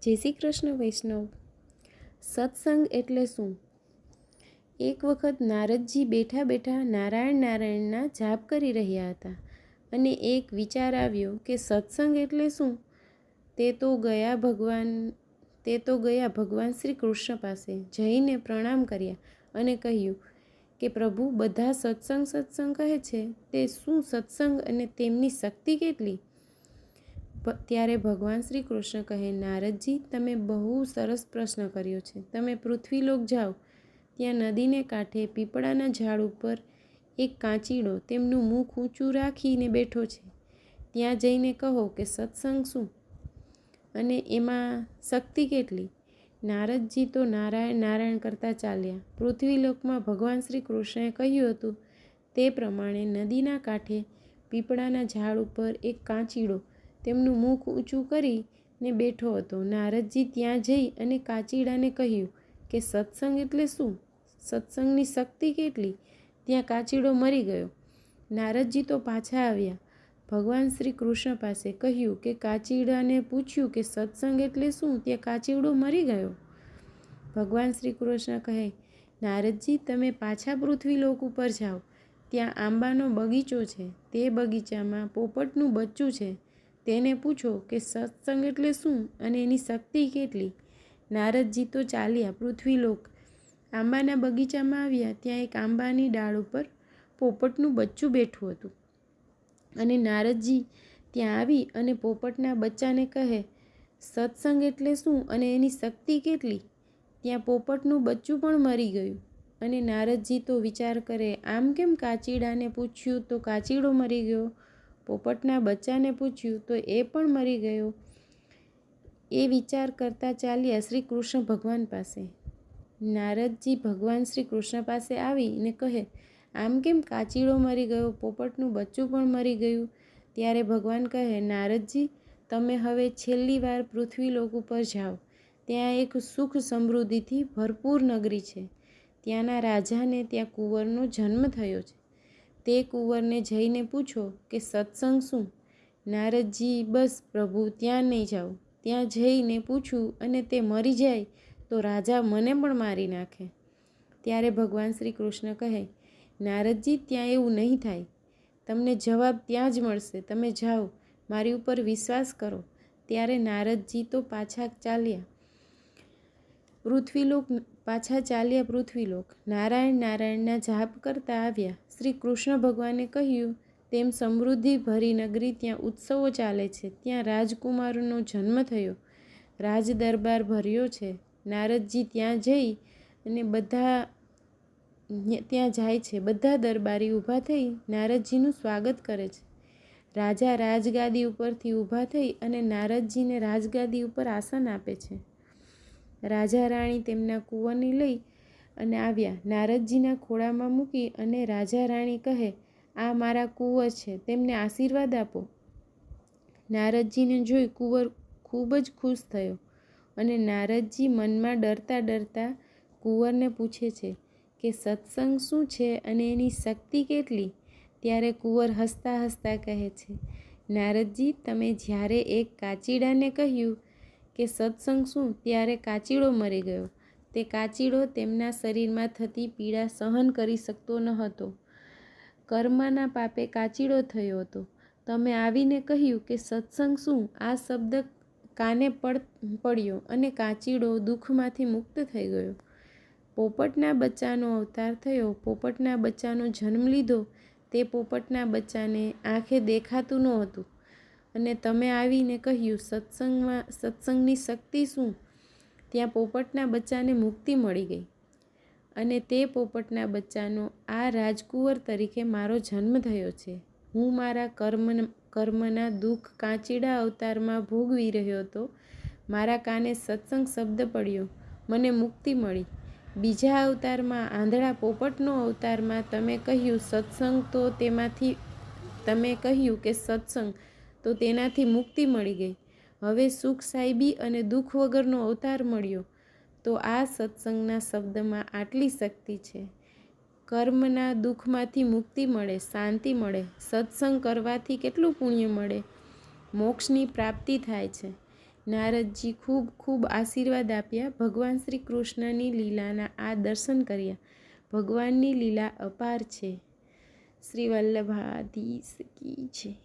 જય શ્રી કૃષ્ણ વૈષ્ણવ। સત્સંગ એટલે શું? એક વખત નારદજી બેઠા બેઠા નારાયણ નારાયણના જાપ કરી રહ્યા હતા અને એક વિચાર આવ્યો કે સત્સંગ એટલે શું? તે તો ગયા ભગવાન શ્રી કૃષ્ણ પાસે જઈને પ્રણામ કર્યા અને કહ્યું કે પ્રભુ, બધા સત્સંગ કહે છે, તે શું સત્સંગ અને તેમની શક્તિ કેટલી? ત્યારે ભગવાન શ્રી કૃષ્ણ કહે, નારદજી, તમે બહુ સરસ પ્રશ્ન કર્યો છે। તમે પૃથ્વીલોક જાઓ, ત્યાં નદીને કાંઠે પીપળાના ઝાડ ઉપર એક કાંચીડો તેમનું મુખ ઊંચું રાખીને બેઠો છે। ત્યાં જઈને કહો કે સત્સંગ શું અને એમાં શક્તિ કેટલી? નારદજી તો નારાયણ નારાયણ કરતા ચાલ્યા। પૃથ્વીલોકમાં ભગવાન શ્રી કૃષ્ણએ કહ્યું હતું તે પ્રમાણે નદીના કાંઠે પીપળાના ઝાડ ઉપર એક કાંચીડો તેમનું મુખ ઊંચું કરીને બેઠો હતો। નારદજી ત્યાં જઈ અને કાંચીડાને કહ્યું કે સત્સંગ એટલે શું? સત્સંગની શક્તિ કેટલી? ત્યાં કાંચીડો મરી ગયો। નારદજી તો પાછા આવ્યા, ભગવાન શ્રી કૃષ્ણ પાસે કહ્યું કે કાંચીડાને પૂછ્યું કે સત્સંગ એટલે શું? ત્યાં કાંચીડો મરી ગયો। ભગવાન શ્રી કૃષ્ણ કહે, નારદજી, તમે પાછા પૃથ્વીલોક ઉપર જાઓ, ત્યાં આંબાનો બગીચો છે, તે બગીચામાં પોપટનું બચ્ચું છે, તેને પૂછો કે સત્સંગ એટલે શું અને એની શક્તિ કેટલી? નારદજી તો ચાલ્યા પૃથ્વીલોક, આંબાના બગીચામાં આવ્યા, ત્યાં એક આંબાની ડાળ ઉપર પોપટનું બચ્ચું બેઠું હતું અને નારદજી ત્યાં આવી અને પોપટના બચ્ચાને કહે, સત્સંગ એટલે શું અને એની શક્તિ કેટલી? ત્યાં પોપટનું બચ્ચું પણ મરી ગયું અને નારદજી તો વિચાર કરે, આમ કેમ? કાંચીડાને પૂછ્યું તો કાંચીડો મરી ગયો, પોપટના બચ્ચાને પૂછ્યું તો એ પણ મરી ગયો। એ વિચાર કરતા ચાલ્યા શ્રી કૃષ્ણ ભગવાન પાસે। નારદજી ભગવાન શ્રી કૃષ્ણ પાસે આવીને કહે, આમ કેમ? કાંચીડો મરી ગયો, પોપટનું બચ્ચું પણ મરી ગયું। ત્યારે ભગવાન કહે, નારદજી, તમે હવે છેલ્લી વાર પૃથ્વીલોક ઉપર જાઓ, ત્યાં એક સુખ સમૃદ્ધિથી ભરપૂર નગરી છે, ત્યાંના રાજાને ત્યાં કુંવરનો જન્મ થયો છે, તે કુંવરને જઈને પૂછો કે સત્સંગ શું? નારદજી, બસ પ્રભુ, ત્યાં નહીં જાઓ, ત્યાં જઈને પૂછું અને તે મરી જાય તો રાજા મને પણ મારી નાખે। ત્યારે ભગવાન શ્રી કૃષ્ણ કહે, નારદજી, ત્યાં એવું નહીં થાય, તમને જવાબ ત્યાં જ મળશે, તમે જાઓ, મારી ઉપર વિશ્વાસ કરો। ત્યારે નારદજી તો પાછા ચાલ્યા પૃથ્વીલોક, નારાયણ નારાયણના જાપ કરતા આવ્યા। શ્રી કૃષ્ણ ભગવાને કહ્યું તેમ સમૃદ્ધિ ભરી નગરી, ત્યાં ઉત્સવો ચાલે છે, ત્યાં રાજકુમારનો જન્મ થયો, રાજ દરબાર ભર્યો છે। નારદજી ત્યાં જાય છે, બધા દરબારી ઊભા થઈ નારદજીનું સ્વાગત કરે છે। રાજા રાજગાદી ઉપરથી ઊભા થઈ અને નારદજીને રાજગાદી ઉપર આસન આપે છે। રાજા રાણી તેમના કુંવરને લઈ અને આવ્યા, નારદજીના ખોળામાં મૂકી અને રાજા રાણી કહે, આ મારા કુંવર છે, તેમને આશીર્વાદ આપો। નારદજીને જોઈ કુંવર ખૂબ જ ખુશ થયો અને નારદજી મનમાં ડરતા ડરતા કુંવરને પૂછે છે કે સત્સંગ શું છે અને એની શક્તિ કેટલી? ત્યારે કુંવર હસતા હસતા કહે છે, નારદજી, તમે જ્યારે એક કાંચીડાને કહ્યું કે સત્સંગ શું, ત્યારે કાંચીડો મરી ગયો। તે કાંચીડો તેમના શરીરમાં થતી પીડા સહન કરી શકતો ન હતો, કર્મના પાપે કાંચીડો થયો હતો। તમે આવીને કહ્યું કે સત્સંગ શું, આ શબ્દ કાને પડ્યો અને કાંચીડો દુઃખમાંથી મુક્ત થઈ ગયો। પોપટના બચ્ચાનો અવતાર થયો, પોપટના બચ્ચાનો જન્મ લીધો, તે પોપટના બચ્ચાને આંખે દેખાતું નહોતું અને તમે આવીને કહ્યું સત્સંગની શક્તિ શું, ત્યાં પોપટના બચ્ચાને મુક્તિ મળી ગઈ અને તે પોપટના બચ્ચાનો આ રાજકુંવર તરીકે મારો જન્મ થયો છે। હું મારા કર્મના દુઃખ કાંચીડા અવતારમાં ભોગવી રહ્યો હતો, મારા કાને સત્સંગ શબ્દ પડ્યો, મને મુક્તિ મળી। બીજા અવતારમાં આંધળા પોપટનો અવતારમાં તમે કહ્યું કે સત્સંગ તો તેનાથી મુક્તિ મળી ગઈ। હવે સુખ સાહેબી અને દુઃખ વગરનો અવતાર મળ્યો, તો આ સત્સંગના શબ્દમાં આટલી શક્તિ છે। કર્મના દુઃખમાંથી મુક્તિ મળે, શાંતિ મળે, સત્સંગ કરવાથી કેટલું પુણ્ય મળે, મોક્ષની પ્રાપ્તિ થાય છે। નારદજી ખૂબ ખૂબ આશીર્વાદ આપ્યા. ભગવાન શ્રી કૃષ્ણની લીલાના આ દર્શન કર્યા. ભગવાનની લીલા અપાર છે. શ્રી વલ્લભાધીશ કી છે.